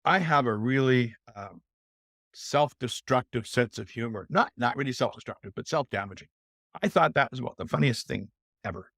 I have a really self-destructive sense of humor. Not really self-destructive, but self-damaging. I thought that was about the funniest thing ever.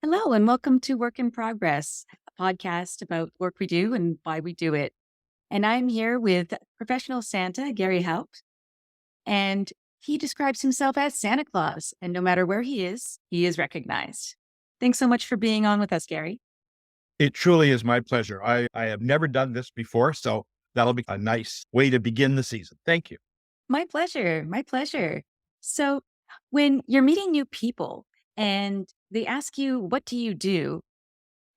Hello, and welcome to Work in Progress, a podcast about work we do and why we do it. And I'm here with professional Santa, Gary Haupt, and he describes himself as Santa Claus. And no matter where he is recognized. Thanks so much for being on with us, Gary. It truly is my pleasure. I have never done this before, so that'll be a nice way to begin the season. Thank you. My pleasure. My pleasure. So, when you're meeting new people and they ask you, what do you do?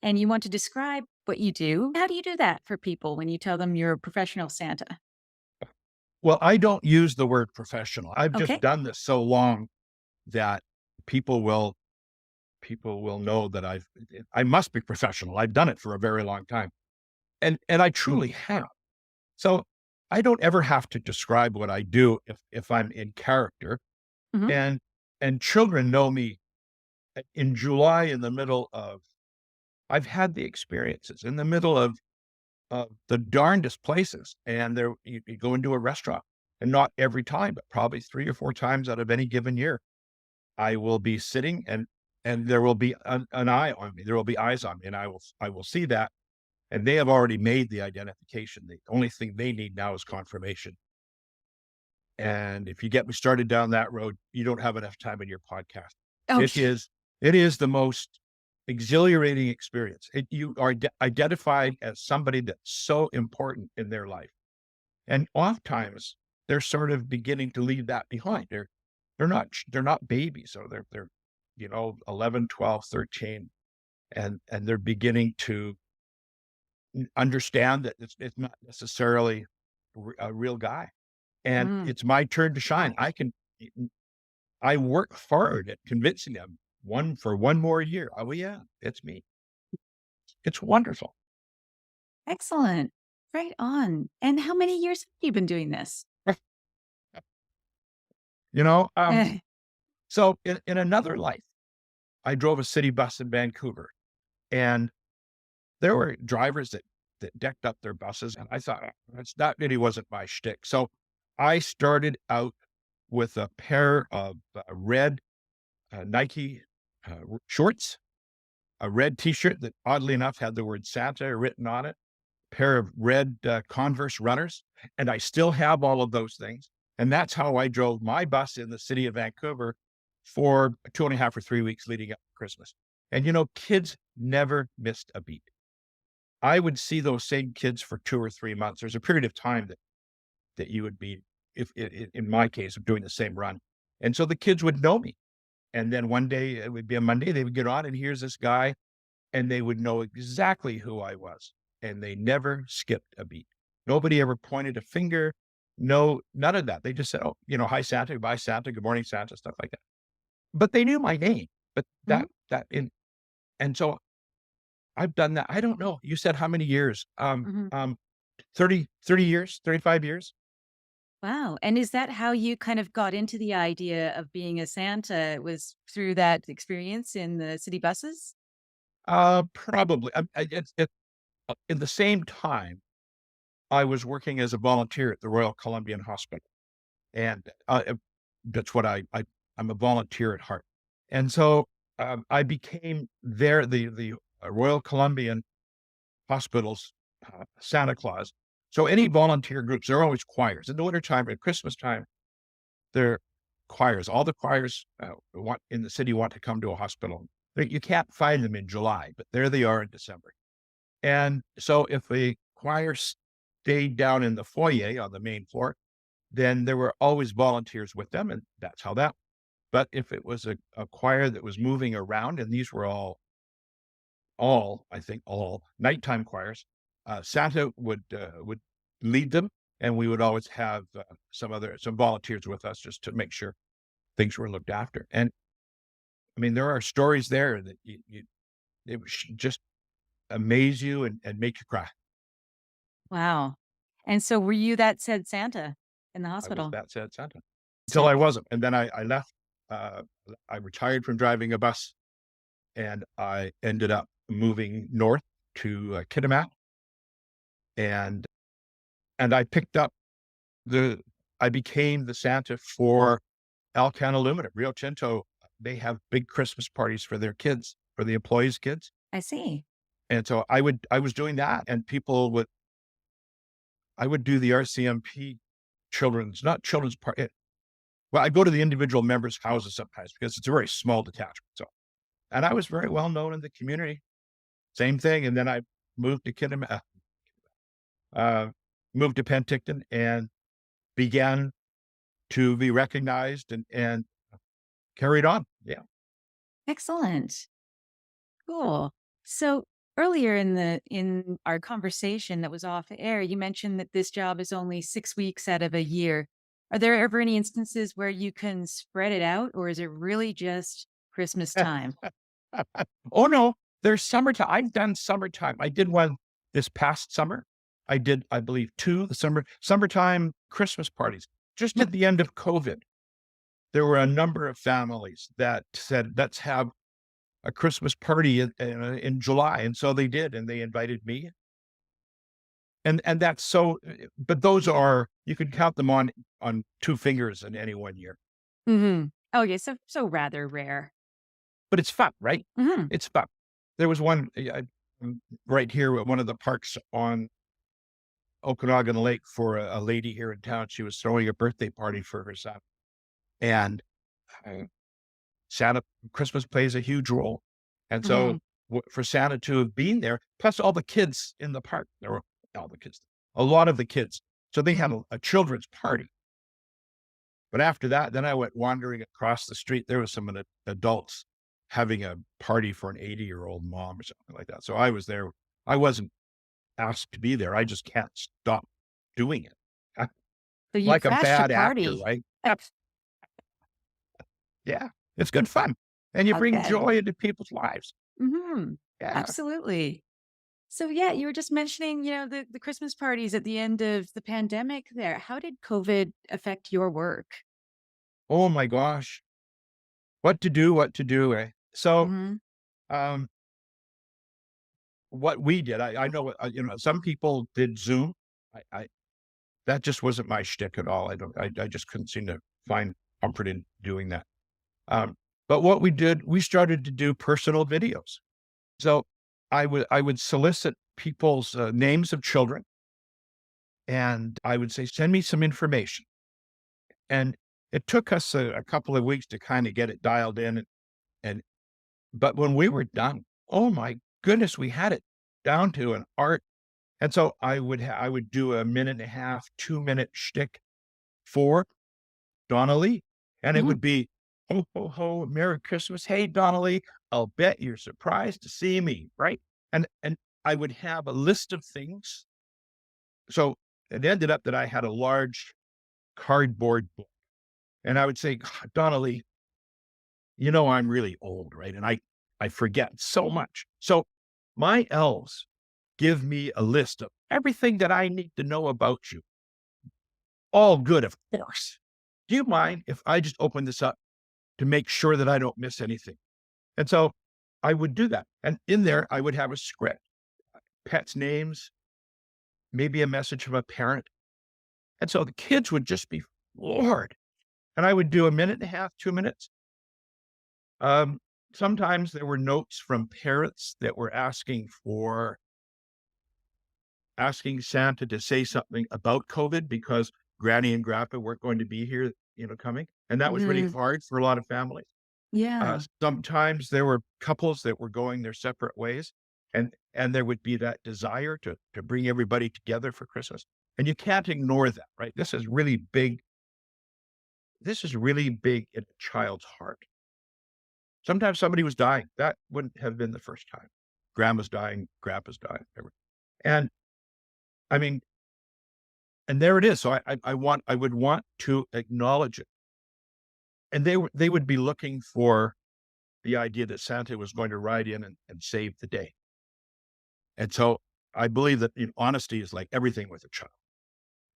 And you want to describe what you do, how do you do that for people when you tell them you're a professional Santa? Well, I don't use the word professional. I've just Okay. done this so long that people will people will know that I must be professional. I've done it for a very long time. And I truly have. So I don't ever have to describe what I do if I'm in character. Hmm. And children know me in July in the middle of I've had the experiences in the middle of the darndest places. And you go into a restaurant, and not every time, but probably 3 or 4 times out of any given year, I will be sitting and there will be an eye on me. There will be eyes on me, and I will see that. And they have already made the identification. The only thing they need now is confirmation. And if you get me started down that road, you don't have enough time in your podcast. It Okay. is it is the most exhilarating experience. You are identified as somebody that's so important in their life. And oftentimes they're sort of beginning to leave that behind. They're not babies, so they're 11, 12, 13, and they're beginning to understand that it's not necessarily a real guy. And Mm. it's my turn to shine. I work hard at convincing them one more year. Oh yeah, it's me. It's wonderful. Excellent. Right on. And how many years have you been doing this? You know, Eh. so in another life, I drove a city bus in Vancouver, and there were drivers that decked up their buses, and I thought, that really wasn't my shtick. So I started out with a pair of red Nike shorts, a red T-shirt that oddly enough had the word Santa written on it, pair of red Converse runners, and I still have all of those things. And that's how I drove my bus in the city of Vancouver for 2.5 or 3 weeks leading up to Christmas. And kids never missed a beat. I would see those same kids for 2 or 3 months. There's a period of time that you would be, if in my case, of doing the same run. And so the kids would know me. And then one day, it would be a Monday, they would get on, and here's this guy, and they would know exactly who I was. And they never skipped a beat. Nobody ever pointed a finger. No, none of that. They just said, "Oh, hi Santa, goodbye Santa, good morning Santa," stuff like that. But they knew my name. But Mhm. that in and so I've done that. I don't know. You said how many years? Mhm. 30 years, 35 years? Wow. And is that how you kind of got into the idea of being a Santa, was through that experience in the city buses? Probably. In the same time, I was working as a volunteer at the Royal Columbian Hospital, and that's what I'm a volunteer at heart. And so I became there the Royal Columbian Hospital's Santa Claus. So any volunteer groups, there are always choirs in the wintertime. At Christmas time, there are choirs. All the choirs want in the city want to come to a hospital. You can't find them in July, but there they are in December. And so if a choir stayed down in the foyer on the main floor, then there were always volunteers with them, and that's how that. But if it was a choir that was moving around, and these were all I think all nighttime choirs, Santa would lead them, and we would always have some volunteers with us just to make sure things were looked after. And I mean, there are stories there that it just amaze you and make you cry. Wow. And so were you that said Santa in the I was hospital? that sad Santa until So I wasn't, and then I left. Uh, I retired from driving a bus, and I ended up moving north to Kitimat, and I picked up the. I became the Santa for Alcan Aluminum, Rio Tinto. They have big Christmas parties for their kids, for the employees' kids, I see. and so I was doing that, and people would I would do the RCMP children's not children's part. Well, I go to the individual members' houses sometimes because it's a very small detachment. So, and I was very well known in the community. Same thing, and then I moved to uh, moved to Penticton and began to be recognized and carried on. Yeah. Excellent. Cool. So earlier in our conversation that was off air, you mentioned that this job is only 6 weeks out of a year. Are there ever any instances where you can spread it out, or is it really just Christmas time? Oh no, there's summertime. I've done summertime. I did one this past summer. I did, I believe, two the summertime Christmas parties. Just at the end of COVID, there were a number of families that said, "Let's have a Christmas party in July," and so they did, and they invited me. And that's so. But those are you could count them on two fingers in any one year. Hmm. Okay, so rather rare. But it's fun, right? Hmm. It's fun. There was one right here at one of the parks on Okanagan Lake for a lady here in town. She was throwing a birthday party for her son, and uh, Santa Christmas plays a huge role. And so Hmm. for Santa to have been there, plus all the kids in the park, there were all the kids, a lot of the kids. So they had a children's party. But after that, then I went wandering across the street. There was some adults having a party for an 80-year-old mom or something like that. So I was there. I wasn't asked to be there. I just can't stop doing it. So you Like a crashed a bad actor, party. right? Yeah, it's good fun, and you bring Okay. joy into people's lives. Hmm. Yeah. Absolutely. So yeah, you were just mentioning, the Christmas parties at the end of the pandemic there. How did COVID affect your work? Oh my gosh, what to do, eh? So, Mhm. um, what we did, I know what, some people did Zoom. I that just wasn't my shtick at all. I just couldn't seem to find comfort in doing that. Um, but what we did, we started to do personal videos. So I would solicit people's names of children, and I would say, send me some information. And it took us a couple of weeks to kind of get it dialed in. And but when we were done, oh my goodness, we had it down to an art. And so I would do a minute and a half, 2-minute shtick for Donnelly, and it Mhm. would be, "Ho, ho, ho, Merry Christmas. Hey, Donnelly, I'll bet you're surprised to see me," right? And I would have a list of things. So it ended up that I had a large cardboard book, and I would say, "Donnelly, I'm really old, right? And I forget so much. So my elves give me a list of everything that I need to know about you. All good, of course. Do you mind if I just open this up to make sure that I don't miss anything?" And so I would do that. And in there, I would have a script, pets' names, maybe a message from a parent. And so the kids would just be floored. And I would do a minute and a half, 2 minutes. Um, Sometimes there were notes from parents that were asking Santa to say something about COVID because Granny and Grandpa weren't going to be here, coming. And that was really Mhm. hard for a lot of families. Yeah. Sometimes there were couples that were going their separate ways, and there would be that desire to bring everybody together for Christmas, and you can't ignore that, right? This is really big. This is really big in a child's heart. Sometimes somebody was dying. That wouldn't have been the first time. Grandma's dying, grandpa's dying, whatever. And I mean, and there it is. So I would want to acknowledge it. And they would be looking for the idea that Santa was going to ride in and save the day. And so I believe that honesty is like everything with a child.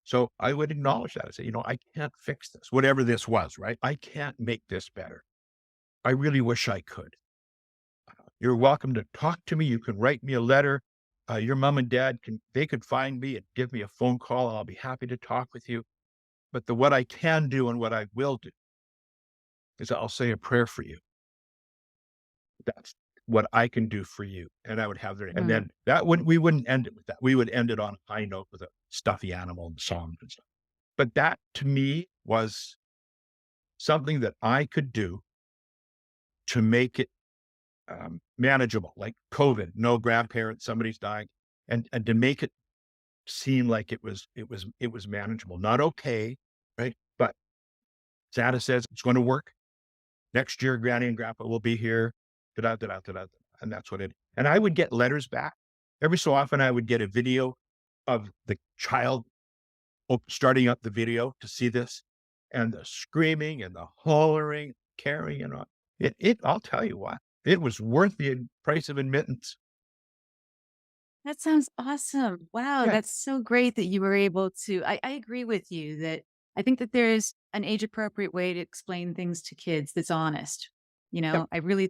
So I would acknowledge that. I say, I can't fix this, whatever this was, right? I can't make this better. I really wish I could. You're welcome to talk to me. You can write me a letter. Your mom and dad they could find me and give me a phone call, and I'll be happy to talk with you. But what I can do and what I will do is I'll say a prayer for you. That's what I can do for you. And I would have there. And Mm. then we wouldn't end it with that. We would end it on a high note with a stuffy animal and songs and stuff. But that to me was something that I could do to make it manageable, like COVID, no grandparents, somebody's dying, and to make it seem like it was manageable, not okay, right? But Santa says it's going to work. Next year, Granny and Grandpa will be here, da da da da da, and that's what it. And I would get letters back every so often. I would get a video of the child starting up the video to see this, and the screaming and the hollering, carrying on. I'll tell you what, it was worth the price of admittance. That sounds awesome. Wow, Yeah, that's so great that you were able to I agree with you that I think that there's an age appropriate way to explain things to kids that's honest. yep, I really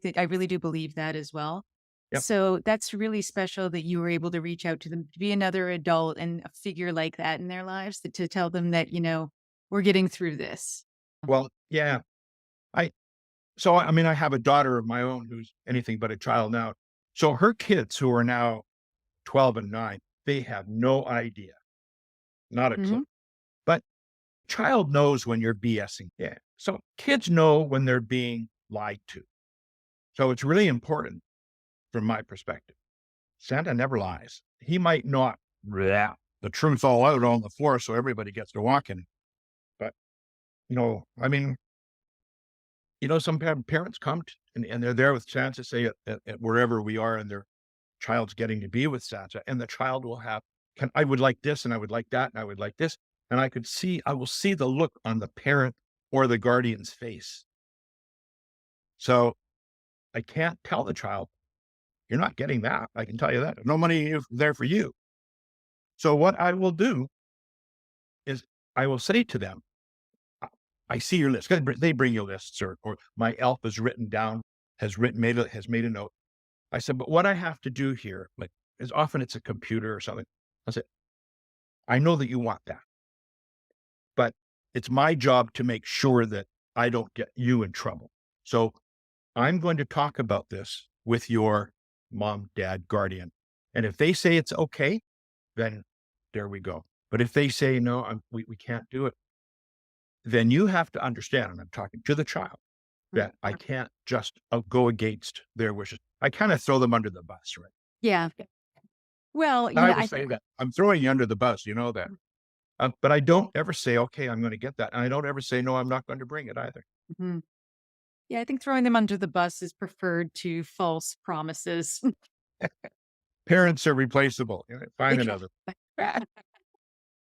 do believe that as well. yep. So that's really special that you were able to reach out to them, to be another adult and a figure like that in their lives to tell them that, we're getting through this. Well, yeah. I So I mean, I have a daughter of my own who's anything but a child now. So her kids, who are now 12 and 9, they have no idea, not a clue. Mhm. But child knows when you're BSing. Yeah. So kids know when they're being lied to. So it's really important from my perspective. Santa never lies. He might not bleh, the truth all out on the floor so everybody gets to walk in. But, I mean, some parents come and they're there with Santa, say at wherever we are, and their child's getting to be with Santa, and the child will have, I would like this, and I would like that, and I would like this. And I will see the look on the parent or the guardian's face. So I can't tell the child, you're not getting that. I can tell you that. No money there for you. So what I will do is I will say to them, "I I see your list." 'Cause they bring you lists, or my elf has written down, has made a note. I said, "But what I have to do here, like, is often it's a computer or something." I said, "I know that you want that, but it's my job to make sure that I don't get you in trouble. So I'm going to talk about this with your mom, dad, guardian. And if they say it's okay, then there we go. But if they say, no, we can't do it, then you have to understand," and I'm talking to the child, "that I can't just go against their wishes." I kind of throw them under the bus, right? Yeah. Well, I will I say think that I'm throwing you under the bus, you know that. But I don't ever say, okay, I'm going to get that. And I don't ever say, no, I'm not going to bring it either. Mhm. Yeah, I think throwing them under the bus is preferred to false promises. Parents are replaceable. Find another.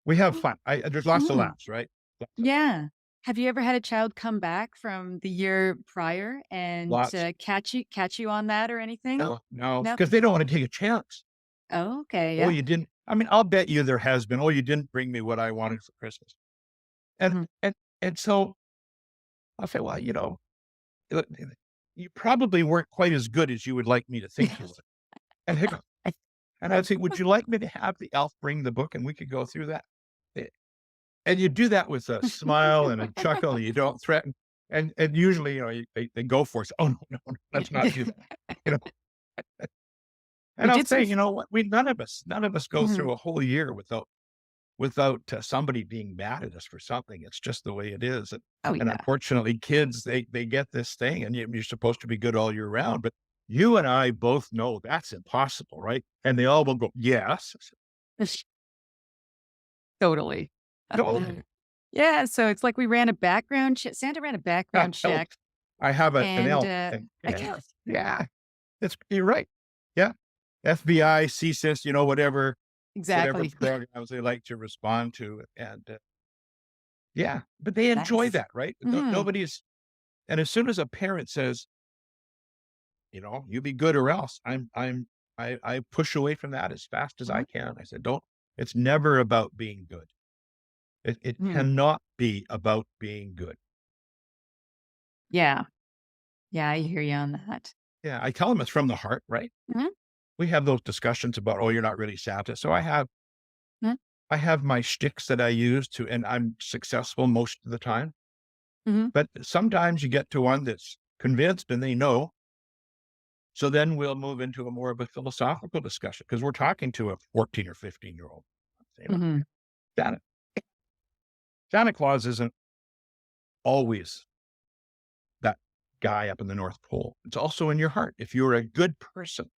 We have fun. There's lots of Mm. laughs, right? Yeah. Have you ever had a child come back from the year prior and, Lots. catch you on that or anything? No, no, No? because they don't want to take a chance. Oh, okay, Oh, yeah. you didn't. I mean, I'll bet you there has been. Oh, you didn't bring me what I wanted for Christmas. And Mhm. and and so I'll say, well, uh, you probably weren't quite as good as you would like me to think you Yes. were. And they go, and I'd say, would you like me to have the elf bring the book and we could go through that? Eh, And you do that with a smile and a chuckle, and you don't threaten. And usually, they go for it. Oh, no, no, no, let's not do that. You know, We and I'll did some say, f you know what? None of us go Mhm. through a whole year without somebody being mad at us for something. It's just the way it is. And, Oh, and yeah. unfortunately, kids, they get this thing, and you're supposed to be good all year round. But you and I both know that's impossible, right? And they all will go, yes. Totally. No, Yeah, so it's like we ran a background check. Santa ran a background check, I have an and, elf. And, I guess yeah, you're right. Yeah. FBI, CSIS, whatever exactly. programs they like to respond to. And yeah, but they enjoy Nice. that, right? Mhm. Nobody's, and as soon as a parent says, you be good or else. I push away from that as fast as I Mhm. can. I said, don't, it's never about being good. It Mm. cannot be about being good. Yeah. Yeah, I hear you on that. Yeah. I tell them it's from the heart, right? Mhm. We have those discussions about, oh, you're not really Santa. So Mhm. I have my shticks that I use to, and I'm successful most of the time. Mhm. But sometimes you get to one that's convinced and they know. So then we'll move into a more of a philosophical discussion because we're talking to a 14 or 15-year-old. You know, Mhm. Santa, Santa Claus isn't always that guy up in the North Pole. It's also in your heart. If you're a good person,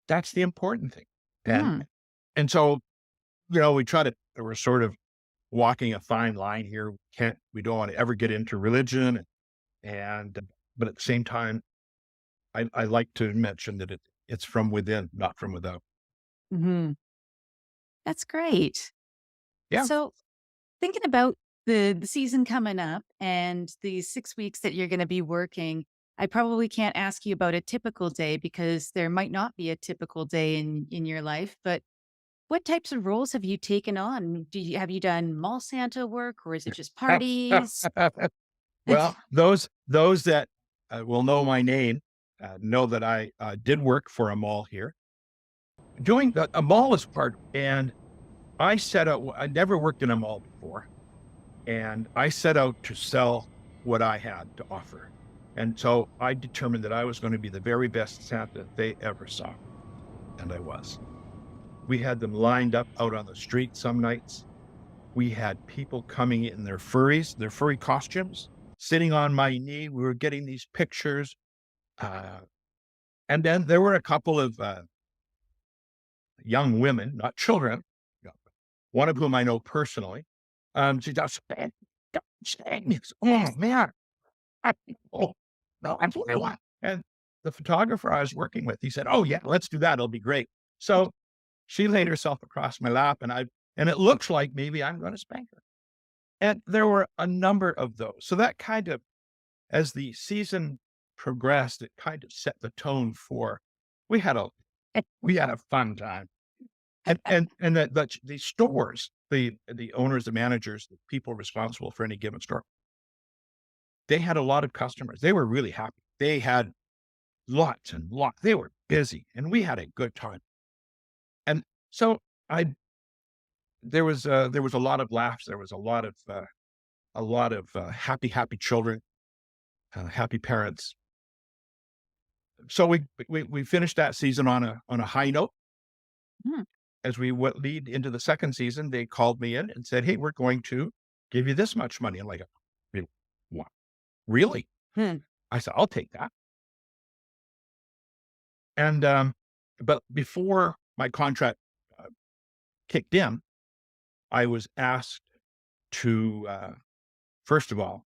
that's the important thing. And Mm. and so, we're sort of walking a fine line here. We don't want to ever get into religion and but at the same time, I like to mention that it's from within, not from without. Mhm. That's great. Yeah. So, thinking about the season coming up and the 6 weeks that you're gonna be working, I probably can't ask you about a typical day because there might not be a typical day in your life, but what types of roles have you taken on? Have you done mall Santa work, or is it just parties? Well, those that will know my name know that I did work for a mall here. Doing a mall is part, and I set out. I never worked in a mall before, and I set out to sell what I had to offer. And so I determined that I was going to be the very best Santa they ever saw, and I was. We had them lined up out on the street some nights. We had people coming in their furry costumes, sitting on my knee. We were getting these pictures. Uh, and then there were a couple of young women, not children, you know, one of whom I know personally. She does, oh man, oh, no, that's what I want. And the photographer I was working with, he said, oh yeah, let's do that. It'll be great. So she laid herself across my lap and it looks like maybe I'm going to spank her. And there were a number of those. So that kind of, as the season progressed, it kind of set the tone for we had a we had a fun time. And the stores, the owners, the managers, the people responsible for any given store, they had a lot of customers. They were really happy. They had lots and lots. They were busy, and we had a good time. And so I there was a lot of laughs. There was a lot of happy children, happy parents. So we finished that season on a high note. Mm. As we went lead into the second season, they called me in and said, "Hey, we're going to give you this much money." I'm like, "Re- "What? Really?" Hmm. I said, "I'll take that." And but before my contract uh, kicked in, I was asked to first of all,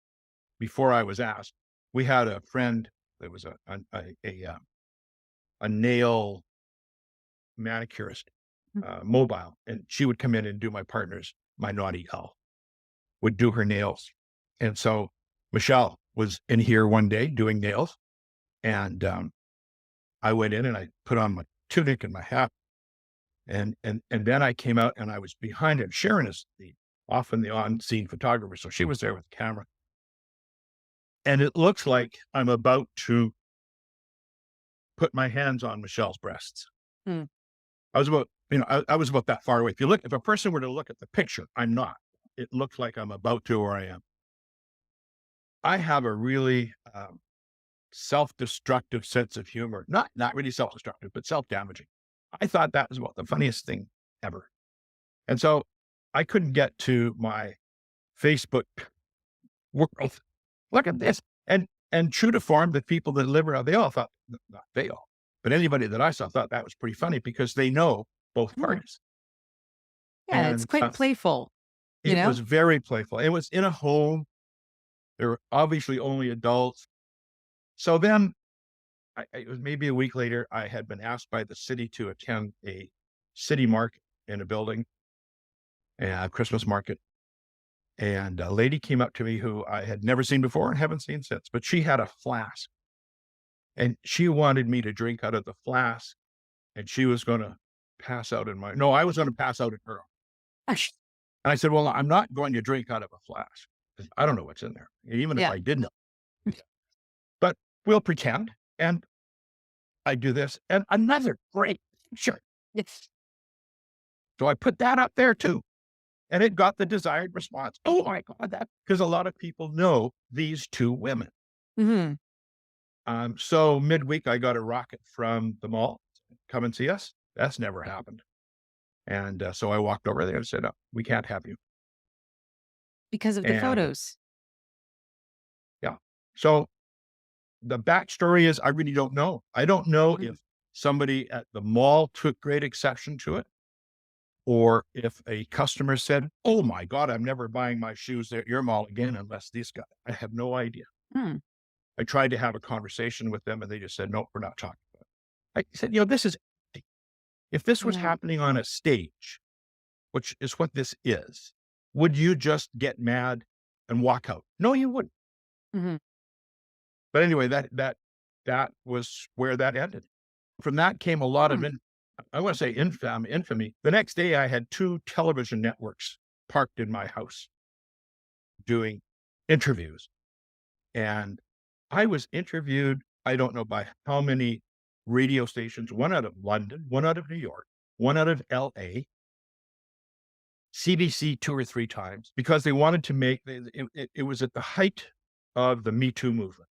before I was asked, we had a friend that was a nail manicurist, Mm. mobile, and she would come in and do my naughty L, would do her nails. And so Michelle was in here one day doing nails, and I went in and I put on my tunic and my hat, and then I came out and I was behind him. Sharon is often the on-scene photographer, so she was there with the camera, and it looks like I'm about to put my hands on Michelle's breasts. Mm. I was about, I was about that far away. If a person were to look at the picture, I'm not. It looks like I'm about to, or I am. I have a really self-destructive sense of humor. Not really self-destructive, but self-damaging. I thought that was about the funniest thing ever. And so I couldn't get to my Facebook world. Look at this. And true to form, the people that live around, they all thought, not they all, but anybody that I saw thought that was pretty funny because they know both Mm. parties. Yeah, it's And quite playful, you it was know? very playful. It was in a home. There were obviously only adults. So then it was maybe a week later, I had been asked by the city to attend a city market in a building, a Christmas market. And a lady came up to me who I had never seen before and haven't seen since, but she had a flask and she wanted me to drink out of the flask, and she was going to pass out in my. No, I was going to pass out in her. Gosh. And I said, "Well, I'm not going to drink out of a flask 'cause I don't know what's in there, even if Yeah. I did know. But we'll pretend." And I do this, and another great picture. Yes. So I put that up there too, and it got the desired response. Oh my God, that because a lot of people know these two women. Hmm. So midweek, I got a rocket from the mall. Come and see us. That's never happened. And so I walked over there and said, "No, we can't have you." Because of the And photos. yeah, so the backstory is I really don't know. I don't know Mhm. if somebody at the mall took great exception to it, or if a customer said, "Oh my God, I'm never buying my shoes at your mall again unless these guys." I have no idea. Mm. I tried to have a conversation with them and they just said, "Nope, we're not talking about it." I said, "This is, if this was Yeah. happening on a stage, which is what this is, would you just get mad and walk out?" No, you wouldn't. Hmm. But anyway, that was where that ended. From that came a lot of I want to say infamy. The next day, I had two television networks parked in my house doing interviews, and I was interviewed. I don't know by how many radio stations. One out of London, one out of New York, one out of L.A., CBC 2 or 3 times because they wanted to make it was at the height of the Me Too movement.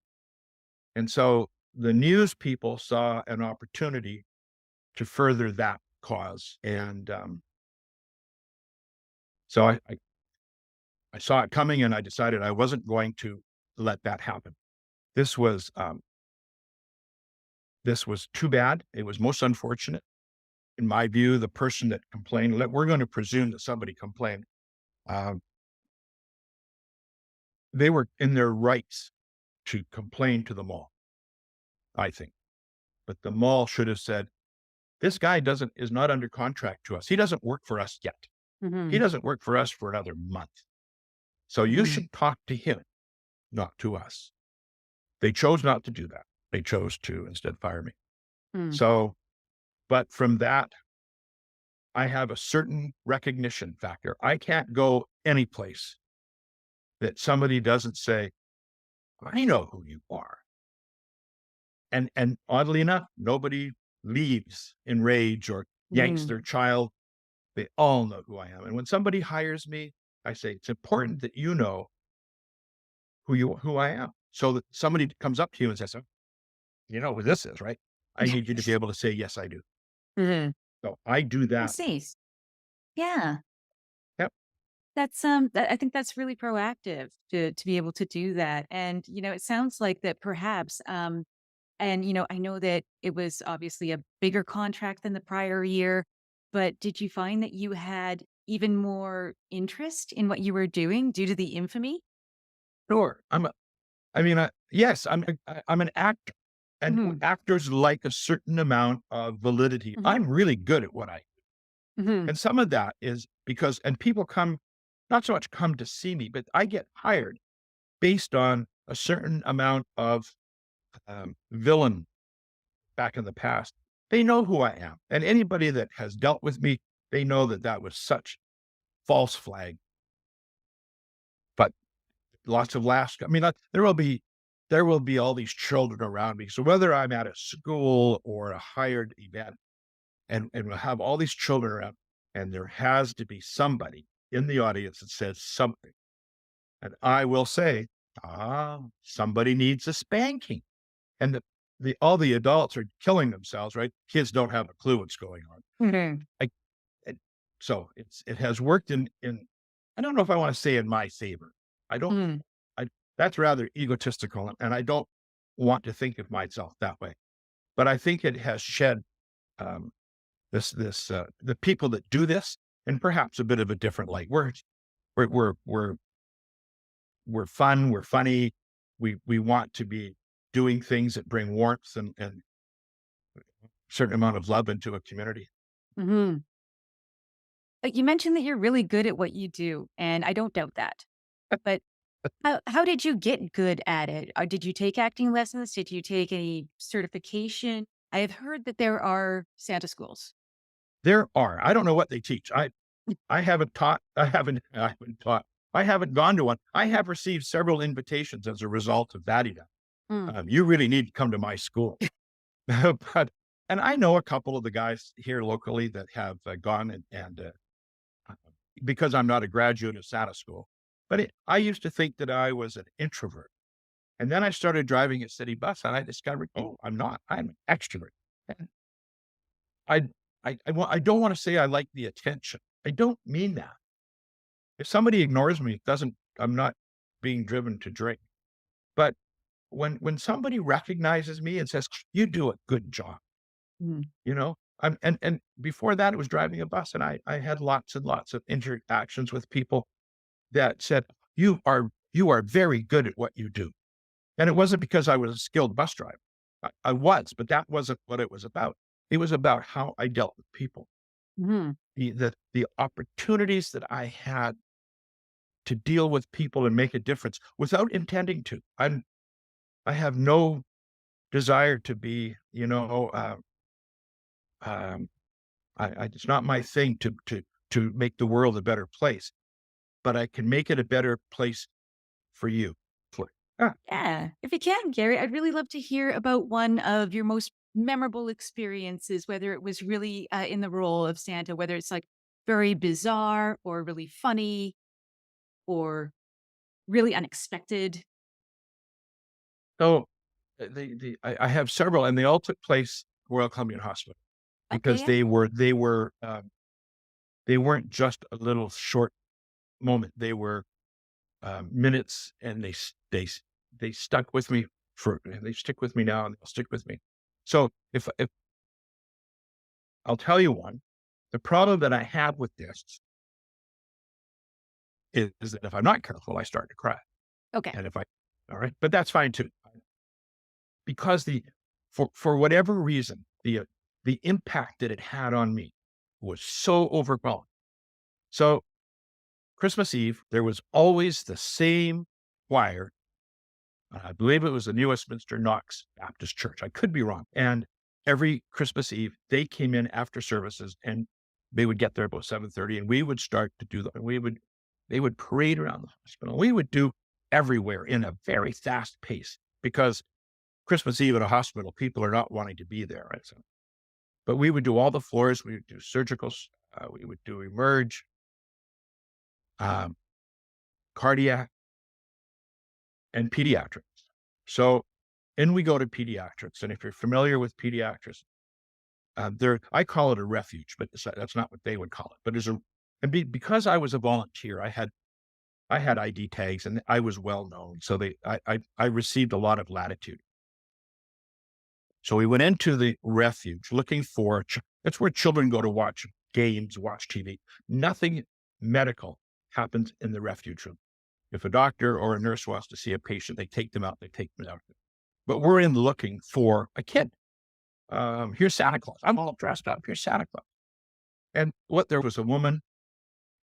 And so the news people saw an opportunity to further that cause. And so I saw it coming and I decided I wasn't going to let that happen. This was um, this was too bad. It was most unfortunate. In my view, the person that complained, we're going to presume that somebody complained. Um, they were in their rights to complain to the mall, I think. But the mall should have said, "This guy is not under contract to us. He doesn't work for us yet. He Hmm. doesn't work for us for another month. So you Hmm. should talk to him, not to us." They chose not to do that. They chose to instead fire me. Mm. So, but from that, I have a certain recognition factor. I can't go any place that somebody doesn't say, "I know who you are." And oddly enough, nobody leaves in rage or yanks Mm. their child. They all know who I am. And when somebody hires me, I say, "It's important that you know who I am." So that somebody comes up to you and says, "Oh, you know who this is, right?" I need you to be able to say, "Yes, I do." Hmm. So I do I that. see. Yeah. Yep. I think that's really proactive to be able to do that. And, it sounds like that perhaps, and, I know that it was obviously a bigger contract than the prior year, but did you find that you had even more interest in what you were doing due to the infamy? Sure. Yes, I'm an actor, and Mhm. actors like a certain amount of validity. Mhm. I'm really good at what I do, Mhm. and some of that is because and people come not so much come to see me, but I get hired based on a certain amount of, villain back in the past. They know who I am, and anybody that has dealt with me, they know that that was such false flag, but lots of laughs. There will be all these children around me. So whether I'm at a school or a hired event, and we'll have all these children around, and there has to be somebody in the audience that says something, and I will say, somebody needs a spanking, and the all the adults are killing themselves, right? Kids don't have a clue what's going on. Mhm. I and so it has worked in I don't know if I want to say in my favor. I don't Mhm. I That's rather egotistical, and I don't want to think of myself that way. But I think it has shed um, the people that do this, and perhaps a bit of a different light. We're we're we're we're fun. We're funny. We want to be doing things that bring warmth and certain amount of love into a community. Mhm. You mentioned that you're really good at what you do, and I don't doubt that. But How did you get good at it? Did you take acting lessons? Did you take any certification? I have heard that there are Santa schools. There are. I don't know what they teach. I haven't taught. I haven't taught. I haven't gone to one. I have received several invitations as a result of that event. Mm. You really need to come to my school. But and I know a couple of the guys here locally that have gone uh, because I'm not a graduate of SATA school. But I used to think that I was an introvert, and then I started driving a city bus, and I discovered, oh, I'm not. I'm an extrovert. And I I don't want to say I like the attention. I don't mean that. If somebody ignores me, it doesn't. I'm not being driven to drink. But when somebody recognizes me and says, "You do a good job," Mm. you know, and before that, it was driving a bus, and I had lots and lots of interactions with people that said, you are very good at what you do." And it wasn't because I was a skilled bus driver. I was, but that wasn't what it was about. It was about how I dealt with people, Mhm. the opportunities that I had to deal with people and make a difference without intending to. I have no desire to be, um, it's not my thing to make the world a better place, but I can make it a better place for you. For ah, Yeah. If you can, Gary, I'd really love to hear about one of your most memorable experiences, whether it was really in the role of Santa, whether it's like very bizarre or really funny or really unexpected. so I have several, and they all took place at Royal Columbian Hospital Okay. because Yeah. they weren't just a little short moment. They were minutes, and they stuck with me and they stick with me now, and they'll stick with me. So if I'll tell you one, the problem that I have with this is that if I'm not careful, I start to cry, Okay. and if I all right, but that's fine too, because for whatever reason, the impact that it had on me was so overwhelming. So Christmas Eve, there was always the same choir. I believe it was the New Westminster Knox Baptist Church. I could be wrong. And every Christmas Eve, they came in after services, and they would get there about 7:30, and we would start to do they would parade around the hospital. We would do everywhere in a very fast pace because Christmas Eve at a hospital, people are not wanting to be there. Right? So, but we would do all the floors. We would do surgicals. We would do emerge, um, cardiac, and pediatrics. So, and we go to pediatrics. And if you're familiar with pediatrics, I call it a refuge, but that's not what they would call it. But because I was a volunteer, I had ID tags, and I was well known. So I received a lot of latitude. So we went into the refuge looking for, that's where children go to watch games, watch TV. Nothing medical happens in the refuge room. If a doctor or a nurse wants to see a patient, they take them out, But we're in looking for a kid. Here's Santa Claus. I'm all dressed up. Here's Santa Claus. And what there was a woman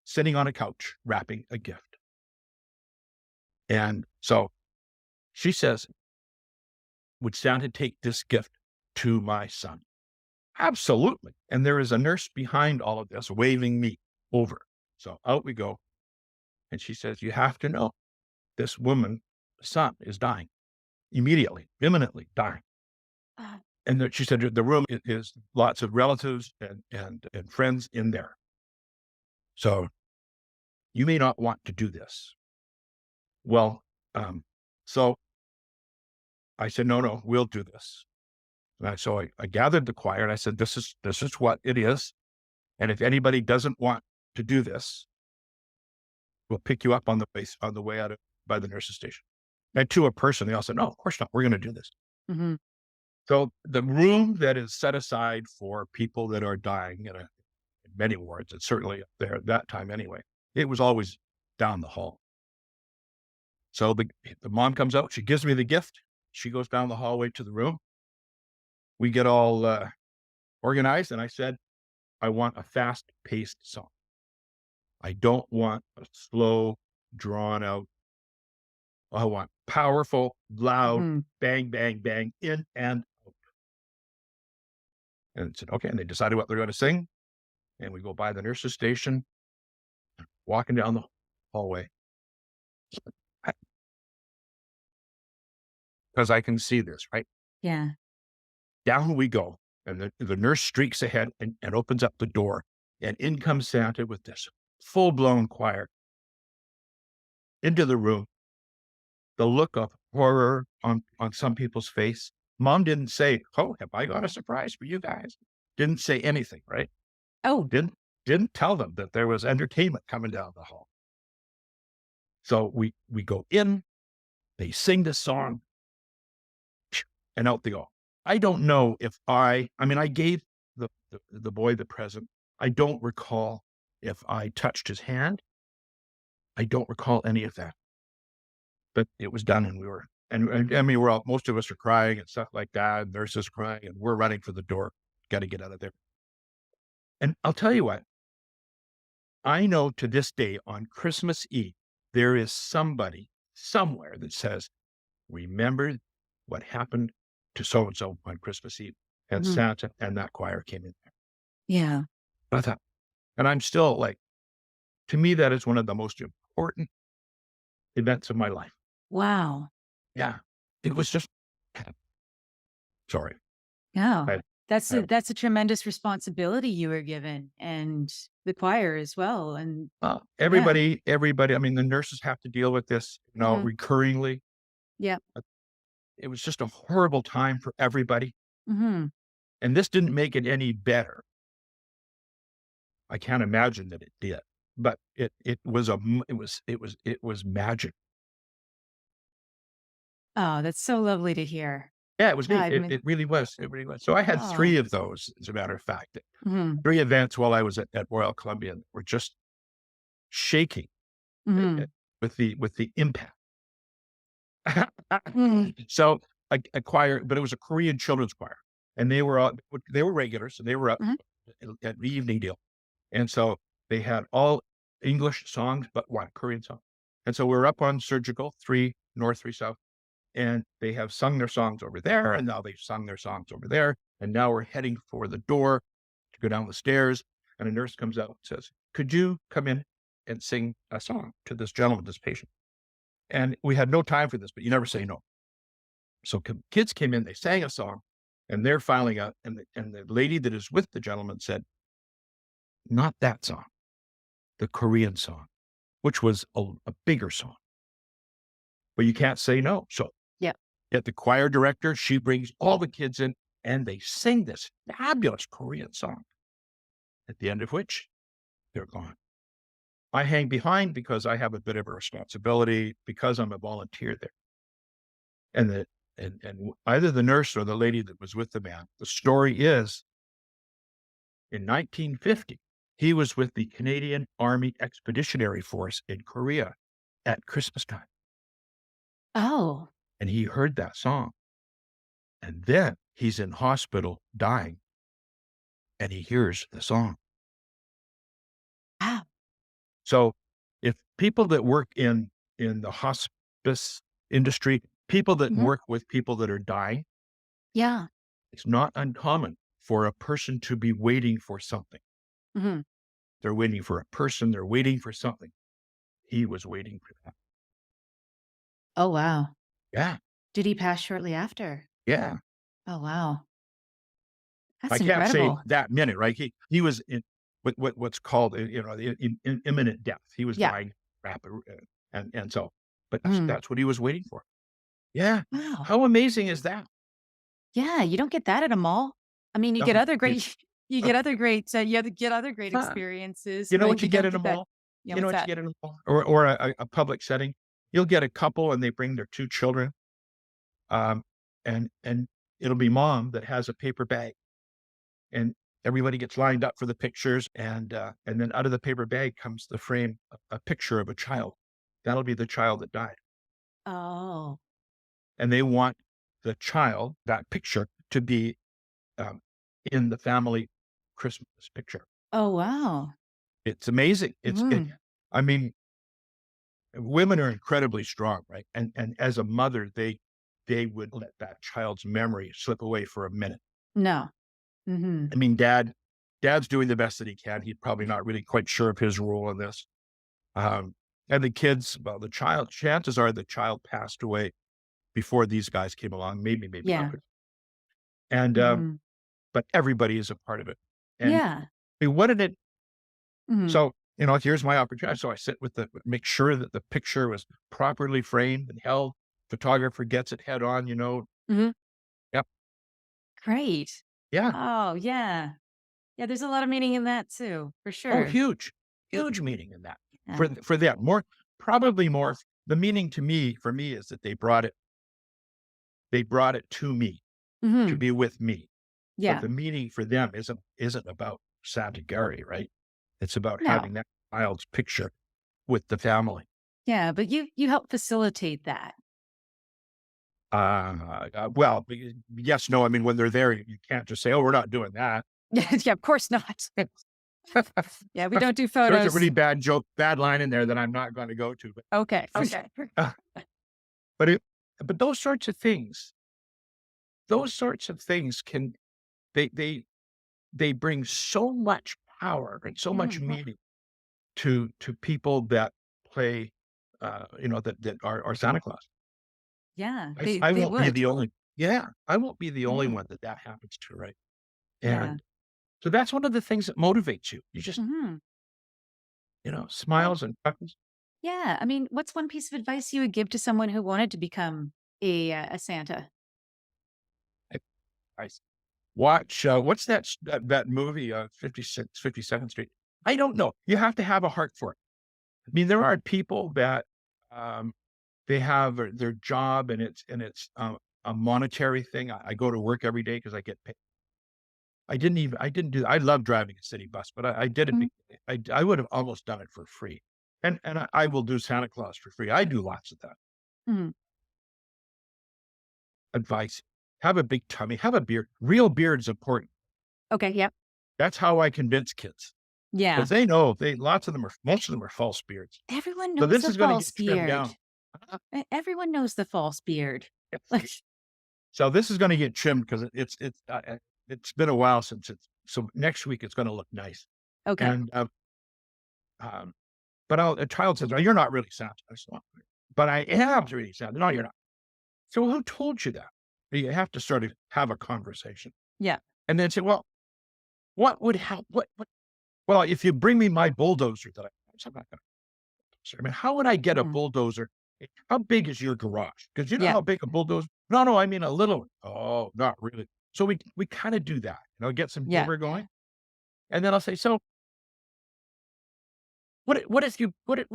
sitting on a couch wrapping a gift. And so she says, would Santa take this gift to my son? Absolutely. And there is a nurse behind all of this waving me over. So out we go. And she says, you have to know this woman, son, is dying immediately, imminently dying. Uh, And she said the room is lots of relatives and friends in there. So you may not want to do this. Well, so I said, no, we'll do this. So I gathered the choir and I said, this is what it is. And if anybody doesn't want to do this, we'll pick you up on the way out by the nurse's station. And to a person, they all said, no, of course not. We're going to do this. mhm. So the room that is set aside for people that are dying in many wards, it's certainly up there at that time anyway, it was always down the hall. So the mom comes out, she gives me the gift. She goes down the hallway to the room. We get all organized, and I said, I want a fast-paced song. I don't want a slow, drawn out. I want powerful, loud, Hmm. bang, bang, bang, in and out. And said, okay. And they decided what they're going to sing. And we go by the nurse's station, walking down the hallway. Because I can see this, right? Yeah. Down we go. And the nurse streaks ahead and opens up the door. And in comes Santa with this full blown choir into the room. The look of horror on some people's face. Mom didn't say, "Oh, have I got a surprise for you guys?" Didn't say anything, right? Oh, Didn't tell them that there was entertainment coming down the hall. So we go in, they sing the song, and out they go. I don't know if I mean, I gave the boy the present. I don't recall if I touched his hand. I don't recall any of that. But it was done, and we were and I mean, we're all most of us are crying and stuff like that, and nurses crying, and we're running for the door. Gotta get out of there. And I'll tell you what, I know to this day on Christmas Eve, there is somebody somewhere that says, "Remember what happened to so and so on Christmas Eve?" And mhm. Santa and that choir came in there. Yeah. I thought, and I'm still like, to me, that is one of the most important events of my life. Wow. Yeah. It was just sorry. Yeah. I I That's a tremendous responsibility you were given, and the choir as well. And yeah. everybody, I mean, the nurses have to deal with this, Hmm. recurringly. Yeah. It was just a horrible time for everybody, Hmm. and this didn't make it any better. I can't imagine that it did, but it was it was magic. Oh, that's so lovely to hear. Yeah, it was Yeah, neat. I It mean, it really was. It really was. So I had oh. 3 of those, as a matter of fact. Hmm. 3 events while I was at Royal Columbia that were just shaking, Hmm. with the impact. Hmm. So, a choir, but it was a Korean children's choir, and they were regulars, and they were up Hmm. at the evening deal, and so they had all English songs, but 1 Korean song, and so we're up on Surgical, 3 North, 3 South, and they have sung their songs over there, and now they've sung their songs over there, and now we're heading for the door to go down the stairs, and a nurse comes out and says, "Could you come in and sing a song to this gentleman, this patient?" And we had no time for this, but you never say no. So kids came in, they sang a song, and they're filing out, and the lady that is with the gentleman said, "Not that song, the Korean song," which was a bigger song, but you can't say no. So Yeah. at the choir director, she brings all the kids in, and they sing this fabulous Korean song, at the end of which they're gone. I hang behind because I have a bit of a responsibility because I'm a volunteer there. And the and either the nurse or the lady that was with the man, the story is in 1950, he was with the Canadian Army Expeditionary Force in Korea at Christmas time, Oh, and he heard that song. And then he's in hospital dying, and he hears the song. wow. So if people that work in the hospice industry, people that Hmm. work with people that are dying, Yeah. it's not uncommon for a person to be waiting for something. Hmm. They're waiting for a person, they're waiting for something. He was waiting for that. Oh, wow. Yeah, Did he pass shortly after? yeah. Oh, wow. I That's can't say incredible. that minute, right? He was in what's called, in imminent death. He was Yeah. dying rapid, and so, but Mm. that's what he was waiting for. Yeah. Wow. How amazing is that? Yeah, you don't get that at a mall. I mean, you No, get other you great you get other great, you get other great huh. experiences, You know but what you you get don't in a get that. mall? Yeah, You know what's what you that? get in a mall or a public setting? You'll get a couple and they bring their 2 children, um, and it'll be mom that has a paper bag, and everybody gets lined up for the pictures, and then out of the paper bag comes the frame, a picture of a child. That'll be the child that died, Oh. and they want the child, that picture, to be, um, in the family Christmas picture. Oh, wow. It's amazing. Mhm. I mean, women are incredibly strong, right? And as a mother, they would let that child's memory slip away for a minute. No. Mhm. I mean, dad's doing the best that he can. He's probably not really quite sure of his role in this. Um, and the kids, well, the child, chances are the child passed away before these guys came along. Maybe not. Yeah. And Mhm. but everybody is a part of it. And Yeah. what did it? Mhm. So here's my opportunity. So I sit with make sure that the picture was properly framed and held. Photographer gets it head on. Mhm. Yep. Great. Yeah. Oh, yeah. Yeah, there's a lot of meaning in that too, for Oh, sure. huge, huge meaning in that Yeah. for them. Probably more. The meaning to me, for me, is that they brought it to me to Mhm. be with me. But Yeah. the meaning for them isn't about Santa Gary, right? It's about No. having that child's picture with the family. Yeah, but you help facilitate that. Well, yes, no. I mean, when they're there, you can't just say, "Oh, we're not doing that." Yeah, of course not. Yeah, we don't do There's a photos. really bad joke, bad line in there that I'm not going to go to, but Okay, just, okay. uh, but it, but those sorts of things can they they they bring so much power and so much Mhm. meaning to people that play, that are Santa Claus. Yeah, I they I they won't be would. the only Yeah, I won't be the only Yeah, one that happens to, right? yeah. And so that's one of the things that motivates you. You just, Mhm. Well, smiles and chuckles. yeah, I mean, what's one piece of advice you would give to someone who wanted to become a Santa? I I s watch, what's that movie, 52nd Street? I don't know. You have to have a heart for it. I mean, there are people that, um, they have their job and it's a monetary thing. I go to work every day because I get paid. I didn't do I love driving a city bus, but I did it Mhm. I would have almost done it for free. And I will do Santa Claus for free. I do lots of that. Mhm. Advice: have a big tummy, have a beard. Real beard is important. Okay, yep. That's how I convince kids Yeah. because they know lots of them are most of them are false beards. Everyone So knows this the is gonna false get trimmed beard. down. Uh, Everyone knows the false beard. yes. Like, So this is gonna get trimmed because it's been a while since so next week it's gonna look nice. okay. And, um, but a child says, "Oh, you're not really Santa." I said, "Well, but I am really Santa." "No, you're not." So who told you that? You have to sort of have a conversation Yeah. and then say, "Well, what would help? What well, if you bring me my bulldozer that I'm not gonna I mean, how would I get a Mhm. bulldozer? How big is your garage? Because you know Yeah. how big a bulldozer." "No, no, I mean a little one." "Oh, not really." So we kinda do that, get some Yeah. humor going, and then I'll say, "So, what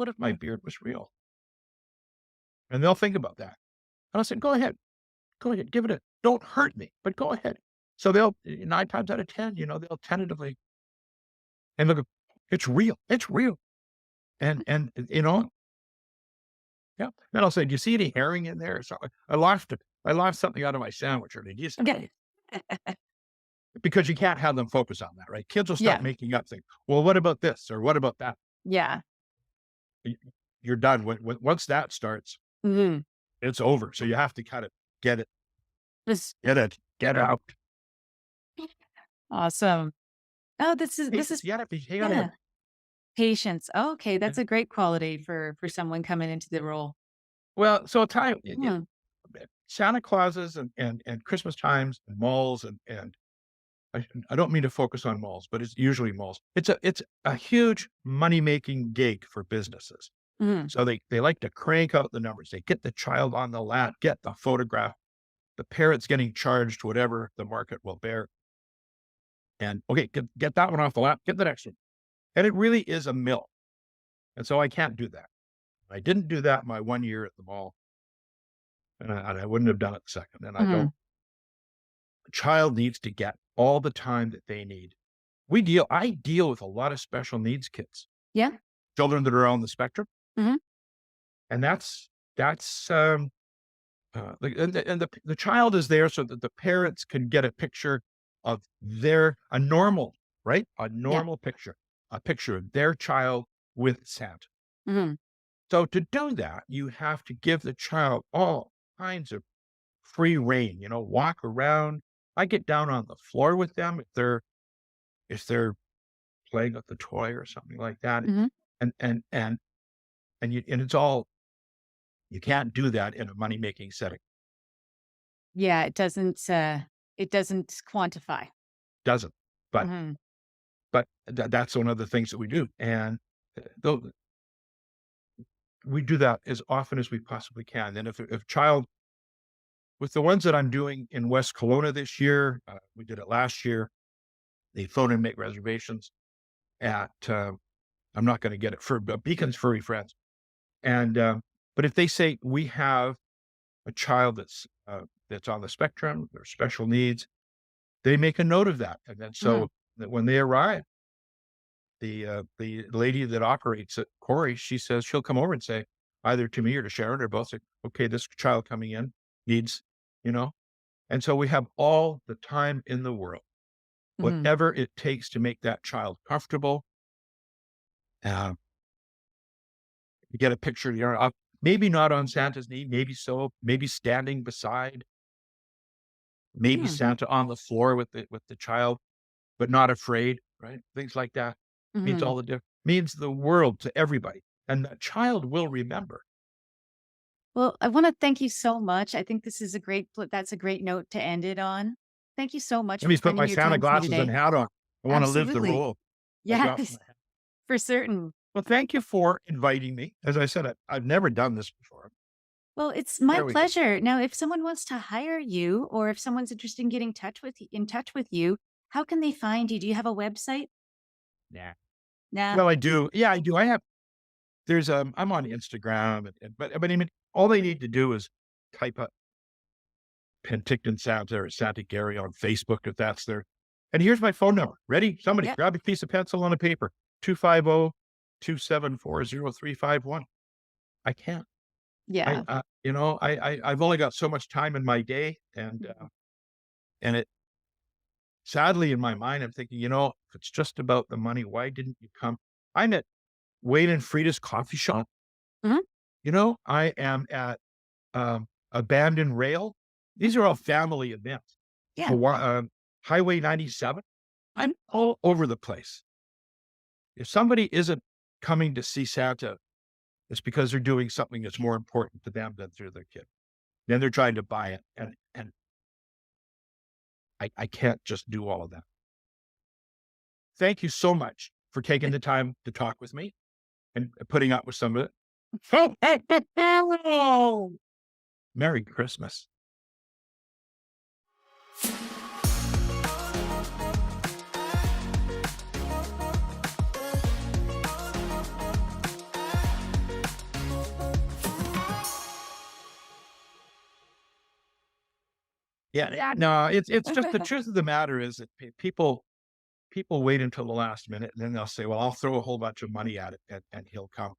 if my beard was real?" And they'll think about that. And I'll say, go ahead, give it a don't hurt me, but go ahead." So they'll 9 times out of 10, they'll tentatively and look, it's real, and yeah. Then I'll say, "Do you see any herring in there?" So I lost something out of my sandwich earlier. Do you see Okay. because you can't have them focus on that, right? Kids will start Yeah. making up things. "Well, what about this?" or "What about that?" Yeah. Y You're done. Once that starts, Mhm. it's over. So you have to kind of get it This get it out. awesome. Oh, this Patience. is You gotta have yeah. Patience. Oh, okay, yeah. that's a great quality for someone coming into the role. Well, so time Hmm. Santa Clauses and Christmas times and malls and I don't mean to focus on malls, but it's usually malls. It's a huge money-making gig for businesses. Mhm. So they like to crank out the numbers. They get the child on the lap, get the photograph, the parent's getting charged whatever the market will bear, and, "Okay, get that one off the lap, get the next one." And it really is a mill, and so I can't do that. I didn't do that my 1 year at the mall, and I wouldn't have done it the second, and I Mhm. don't a child needs to get all the time that they need. I deal with a lot of special needs kids, Yeah. children that are on the spectrum, Mhm. and that's, the child is there so that the parents can get a picture of a normal, right? A Yeah. normal picture, a picture of their child with Santa. Mhm. So to do that, you have to give the child all kinds of free rein, walk around. I get down on the floor with them if they're playing with the toy or something like that. Mhm. And it's all you can't do that in a money-making setting. Yeah, it doesn't quantify. Doesn't. But Mhm. that's one of the things that we do. And though we do that as often as we possibly can. And if child with the ones that I'm doing in West Kelowna this year, we did it last year. They phone and make reservations at I'm not going to get it for Beacon's Furry Friends. And but if they say we have a child that's on the spectrum or special needs, they make a note of that, and then Mhm. so that when they arrive, the lady that operates it, Corey, she says she'll come over and say either to me or to Sharon or both, say, "Okay, this child coming in needs," you know, and so we have all the time in the world, Mhm. whatever it takes to make that child comfortable. Uh, you get a picture, maybe not on Santa's knee, maybe so, maybe standing beside, maybe Hmm. Santa on the floor with the child, but not afraid, right? Things like that Mhm. means the world to everybody, and the child will remember. Well, I wanna thank you so much. I think this is a that's a great note to end it on. Thank you so much Let for me put my spending your Santa time with me glasses and today. hat on. I wanna live the Absolutely. role. Take off Yes, my hat. for certain. Well, thank you for inviting me. As I said, I've never done this before. Well, it's my There we go. pleasure. Now, if someone wants to hire you or if someone's interested in getting in touch with you, how can they find you? Do you have a website? Yeah. Nah. Well, I do. Yeah, I do. I'm on Instagram, but I mean, all they need to do is type up Penticton Santa or Santa Gary on Facebook if that's their. And here's my phone number. Ready? Somebody Yep. grab a piece of pencil and a paper. 250-274-0351. I can't. Yeah. I've only got so much time in my day, and it sadly in my mind I'm thinking, if it's just about the money, why didn't you come? I'm at Wayne and Frida's coffee shop. Mhm. I am at Abandoned Rail. Mhm. These are all family events. Yeah. Highway 97. Mhm. I'm all over the place. If somebody isn't coming to see Santa, it's because they're doing something that's more important to them than through their kid. Then they're trying to buy it, and I can't just do all of that. Thank you so much for taking the time to talk with me and putting up with some of it. Merry Christmas. Yeah, yeah, no, it's just the truth of the matter is that people wait until the last minute, and then they'll say, "Well, I'll throw a whole bunch of money at it, and he'll come."